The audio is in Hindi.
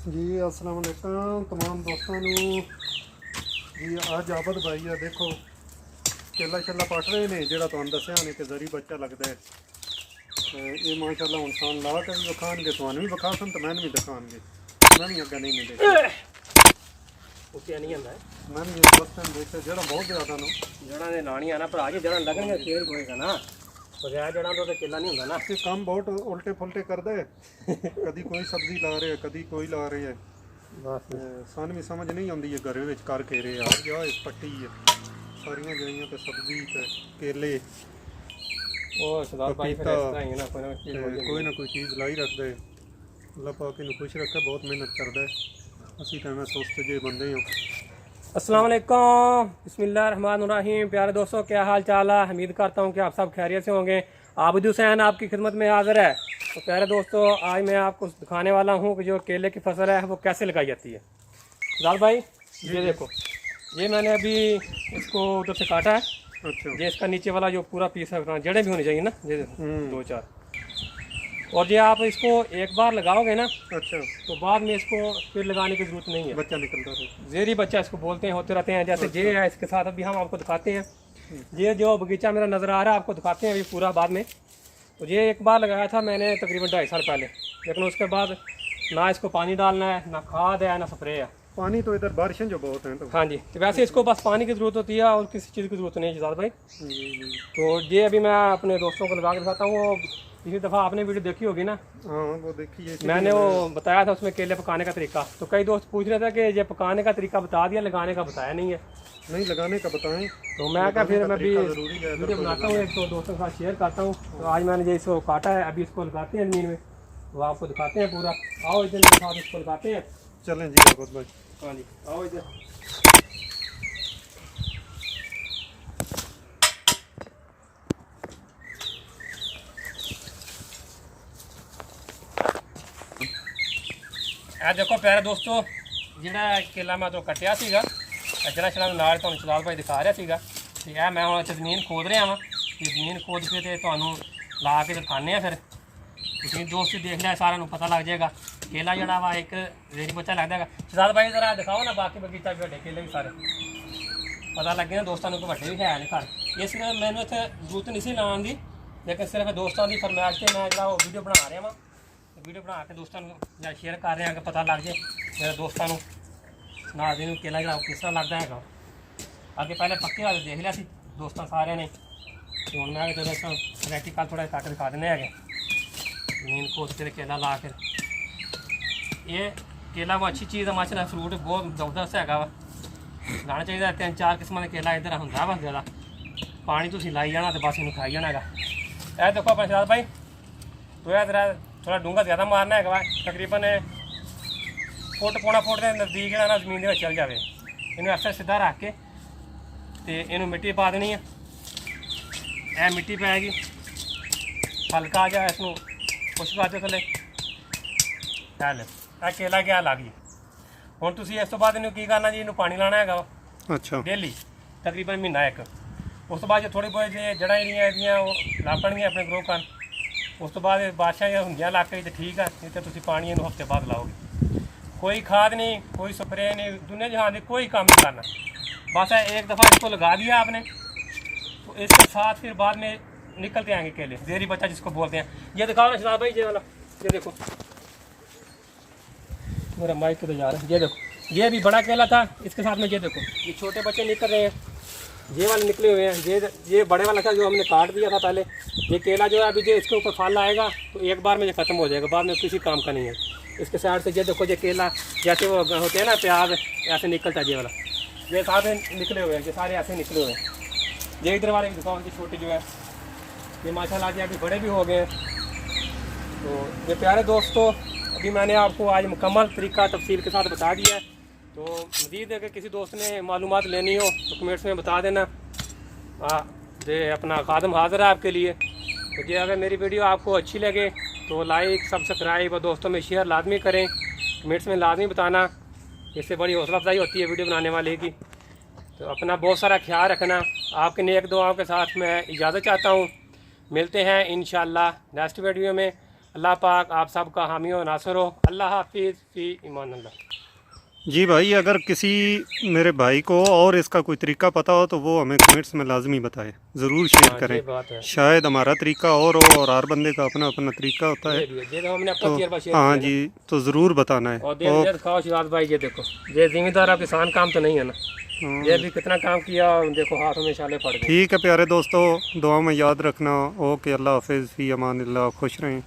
जी अस्सलाम वालेकुम तमाम दोस्तों नू जी अज आबद भाई है देखो केला शेला पट रहे ने जो तुम दसिया ने कि जरी बच्चा लगता है ये माशाल्लाह हुण सान ला के भी विखाणगे तुहानू भी विखा सन तो मैंने भी दिखाणगे मैं भी अगर नहीं देखा ਉੱਤੇ ਨਹੀਂ ਆਂਦਾ मैं भी फर्स्ट टाइम देखा जो बहुत ज़्यादा ना ਜੜਾਂ ਦੇ ਲਾਣੀ ਆ ਨਾ ਭਰਾ ਜੀ ਜੜਾਂ ਲੱਗਣਗੇ ਫੇਰ ਹੋਏਗਾ ਨਾ ਬਗੈਰ ਜੜਾਂ ਤੋਂ ਤਾਂ ਕੇਲਾ ਨਹੀਂ ਹੁੰਦਾ ਨਾ ये काम बहुत उल्टे फुलटे करता है कभी कोई सब्जी ला रहे हैं कभी कोई ला रहे हैं ਬਸ सान भी समझ नहीं आती है घर में कर के रहे यार क्या इस पट्टी है सारियां जाइयां ते सब्जी ते केले ਉਹ ਸਰਦਾਰ ਭਾਈ ਫਿਰ ਇਸ ਤਰ੍ਹਾਂ ਹੀ ਨਾ ਕੋਈ ਨਾ ਚੀਜ਼ ਹੋ ਜਾਂਦੀ कोई ना कोई चीज़ लाई रखता है अल्लाह पाक इन्हें खुश रखे बहुत मेहनत करता है असी तो मैं सोचते जे बंदे हो अस्सलाम वालेकुम बिस्मिल्लाहिर्रहमानिर्रहीम। प्यारे दोस्तों क्या हाल चाल है, उम्मीद करता हूँ कि आप सब खैरियत से होंगे। आबिद हुसैन आपकी खिदमत में हाजिर है। तो प्यारे दोस्तों आज मैं आपको दिखाने वाला हूँ कि जो केले की फसल है वो कैसे लगाई जाती है। लाल भाई ये देखो, ये मैंने अभी इसको उधर से काटा है। अच्छा ये इसका नीचे वाला जो पूरा पीस है जड़ें भी होनी चाहिए ना, ये देखो दो चार। और ये आप इसको एक बार लगाओगे ना अच्छा तो बाद में इसको फिर लगाने की जरूरत नहीं है। बच्चा निकलता है जेरी बच्चा इसको बोलते हैं, होते रहते हैं। जैसे ये है इसके साथ अभी हम आपको दिखाते हैं। ये जो बगीचा मेरा नज़र आ रहा है आपको दिखाते हैं अभी पूरा बाद में। तो ये एक बार लगाया था मैंने तकरीबन 2.5 साल पहले, लेकिन उसके बाद ना इसको पानी डालना है, ना खाद है, ना स्प्रे है। पानी तो इधर बारिशें जो बहुत हैं तो हाँ जी, तो वैसे इसको बस पानी की ज़रूरत होती है और किसी चीज़ की ज़रूरत नहीं है जिजाद भाई। जी। तो ये अभी मैं अपने दोस्तों को लगा के दिखाता हूँ। पिछली दफ़ा आपने वीडियो देखी होगी ना, हाँ वो देखिए मैंने वो बताया था उसमें केले पकाने का तरीका। तो कई दोस्त पूछ रहे थे कि ये पकाने का तरीका बता दिया, लगाने का बताया नहीं है। नहीं लगाने का बताएं तो मैं क्या फिर मैं भी जरूरी है वीडियो बनाता हूँ, एक तो दोस्तों के साथ शेयर करता हूँ। तो आज मैंने ये इसको काटा है, अभी इसको लगाते हैं ज़मीन में, तो आपको दिखाते हैं पूरा। आओ इधर मेरे साथ इसको लगाते हैं। चलें जी आबद भाई। हाँ जी आओ इधर। ਇਹ ਦੇਖੋ ਪਿਆਰੇ ਦੋਸਤੋ, ਜਿਹੜਾ ਕੇਲਾ ਮੈਂ ਤੋਂ ਕੱਟਿਆ ਸੀਗਾ, ਜਿਹੜਾ ਛੜਾ ਨਾਲ ਤੁਹਾਨੂੰ ਚਲਾਲ ਭਾਈ ਦਿਖਾ ਰਿਹਾ ਸੀਗਾ, ਤੇ ਇਹ ਮੈਂ ਹੁਣ ਇੱਥੇ ਜ਼ਮੀਨ ਖੋਦ ਰਿਹਾ ਵਾਂ। ਤੇ ਜ਼ਮੀਨ ਖੋਦ ਕੇ ਤੇ ਤੁਹਾਨੂੰ ਲਾ ਕੇ ਦਿਖਾਉਂਦੇ ਆ। ਫਿਰ ਤੁਸੀਂ ਦੋਸਤ ਦੇਖ ਲਿਆ, ਸਾਰਿਆਂ ਨੂੰ ਪਤਾ ਲੱਗ ਜਾਏਗਾ। ਕੇਲਾ ਜਿਹੜਾ ਵਾ ਇੱਕ ਰੇੜੀ ਬੱਚਾ ਲੱਗਦਾ ਹੈਗਾ। ਚਲਾਲ ਭਾਈ ਜ਼ਰਾ ਦਿਖਾਓ ਨਾ ਬਾਕੀ ਬਗੀਚਾ ਵੀ ਵੱਡੇ ਕੇਲੇ ਵੀ ਸਾਰੇ ਪਤਾ ਲੱਗੇ ਨਾ ਦੋਸਤਾਂ ਨੂੰ ਕਿ ਵੱਡੇ ਵੀ ਹੈ ਨੇ ਘਰ। ਇਸ ਲਈ ਮੈਨੂੰ ਇੱਥੇ ਜ਼ਰੂਰਤ ਨਹੀਂ ਸੀ ਲਾਉਣ ਦੀ, ਲੇਕਿਨ ਸਿਰਫ ਦੋਸਤਾਂ ਦੀ ਫਰਮਾਇਸ਼ ਤੇ ਮੈਂ ਜਿਹੜਾ ਉਹ ਵੀਡੀਓ ਬਣਾ ਰਿਹਾ ਵਾਂ। वीडियो बना के दोस्तों या शेयर कर रहे हैं कि पता लग जाए मेरे दोस्तों नाज़रीन केला जो किस तरह लगता है। आगे पहले पक्के वाले देख लिया दोस्तों सारे ने, तो हूँ मैं दोस्तों प्रैक्टिकल थोड़ा कट दिखा देने है। जमीन खोद के केला ला कर, ये केला वो अच्छी चीज़ है माशाल्लाह, फ्रूट बहुत जबरदस्त है वा। लाना चाहिए 3-4 किस्म का केला इधर होंगे बस ज़्यादा पानी तुम लाई जाना तो बस इन्हें खाई जाना है। यह देखो अपने शराब भाई, तो यह जरा थोड़ा डूंगा ज़्यादा मारना है, तकरीबन फुट पौना फुट के नज़दीक ना जमीन के चल जाए। इन्हें अक्सर सीधा रख के तो इनू मिट्टी पा देनी है। यह मिट्टी पैगी हल्का जा इसनों कुछ कर दो थले चल यह केला क्या लग जी। हुण तुसीं इस तो बाद इन्हूं की करना जी, इन्हूं पानी लाना है अच्छा डेली तकरीबन महीना एक। उस तो बाद जो थोड़ी बहुत जो जड़ा जिहड़ियां लापणगियां अपने ग्रो करन, उस तो बाद बारिशां होंदियां इलाके तो ठीक है, नहीं तो तुसीं पानी इन्हूं हफ्ते बाद लाओगे। कोई खाद नहीं, कोई स्प्रे नहीं, दुनिया जहान की कोई काम नहीं करना। बस एक दफ़ा इसको लगा दिया आपने तो इसके साथ फिर बाद में निकलते आएंगे केले, जेरी बच्चा जिसको बोलते हैं। ये दिखाओ ना शराब भाई, ये वाला ये देखो, मेरा माइक तो जा रहा है। ये देखो ये भी बड़ा केला था, इसके साथ में ये देखो ये छोटे बच्चे निकल रहे हैं, ये वाले निकले हुए हैं। ये बड़े वाला था जो हमने काट दिया था पहले। ये केला जो है अभी जो इसके ऊपर फल आएगा तो एक बार में ये ख़त्म हो जाएगा, बाद में किसी काम का नहीं है। इसके साइड से ये देखो ये केला जैसे वो होते हैं ना प्याज, ऐसे निकलता है ये वाला। ये सारे निकले हुए हैं, ये सारे ऐसे निकले हुए हैं। ये इधर वाले दुकान की छोटी जो है ये माशाल्लाह जी अभी बड़े भी हो गए हैं। तो ये प्यारे दोस्तों अभी मैंने आपको आज मुकम्मल तरीका तफसील के साथ बता दिया है। तो मज़ीद अगर किसी दोस्त ने मालूमात लेनी हो तो कमेंट्स में बता देना। ये अपना खादम हाज़िर है आपके लिए। तो ये अगर मेरी वीडियो आपको अच्छी लगे तो लाइक सब्सक्राइब और दोस्तों में शेयर लाजमी करें, कमेंट्स में लाजमी बताना, इससे बड़ी हौसला अफजाई होती है वीडियो बनाने वाले की। तो अपना बहुत सारा ख्याल रखना। आपके नेक दुआओं के साथ मैं इजाज़त चाहता हूँ। मिलते हैं इंशाअल्लाह नेक्स्ट वीडियो में। अल्लाह पाक आप सबका हामी और नासर हो। अल्लाह हाफिज़, फ़ी ईमान अल्लाह। जी भाई, अगर किसी मेरे भाई को और इसका कोई तरीका पता हो तो वो हमें कमेंट्स में लाजमी बताए, ज़रूर शेयर हाँ, करें। ये बात है। शायद हमारा तरीका और हो और हर बंदे का अपना अपना तरीका होता है। ये तो हमने अपना तो तजर्बा शेयर हाँ किया जी, तो ज़रूर बताना है। ना। और देर खाओ शिराज भाई, ये देखो, ये जिम्मेदार आप किसान काम तो नहीं है ना, ये भी कितना काम किया, देखो हाथों में शाले पड़ गए। ठीक है प्यारे दोस्तों, दुआ में याद रखना। ओके, अल्लाह हाफिज़, फ़ी अमान अल्लाह, खुश रहें।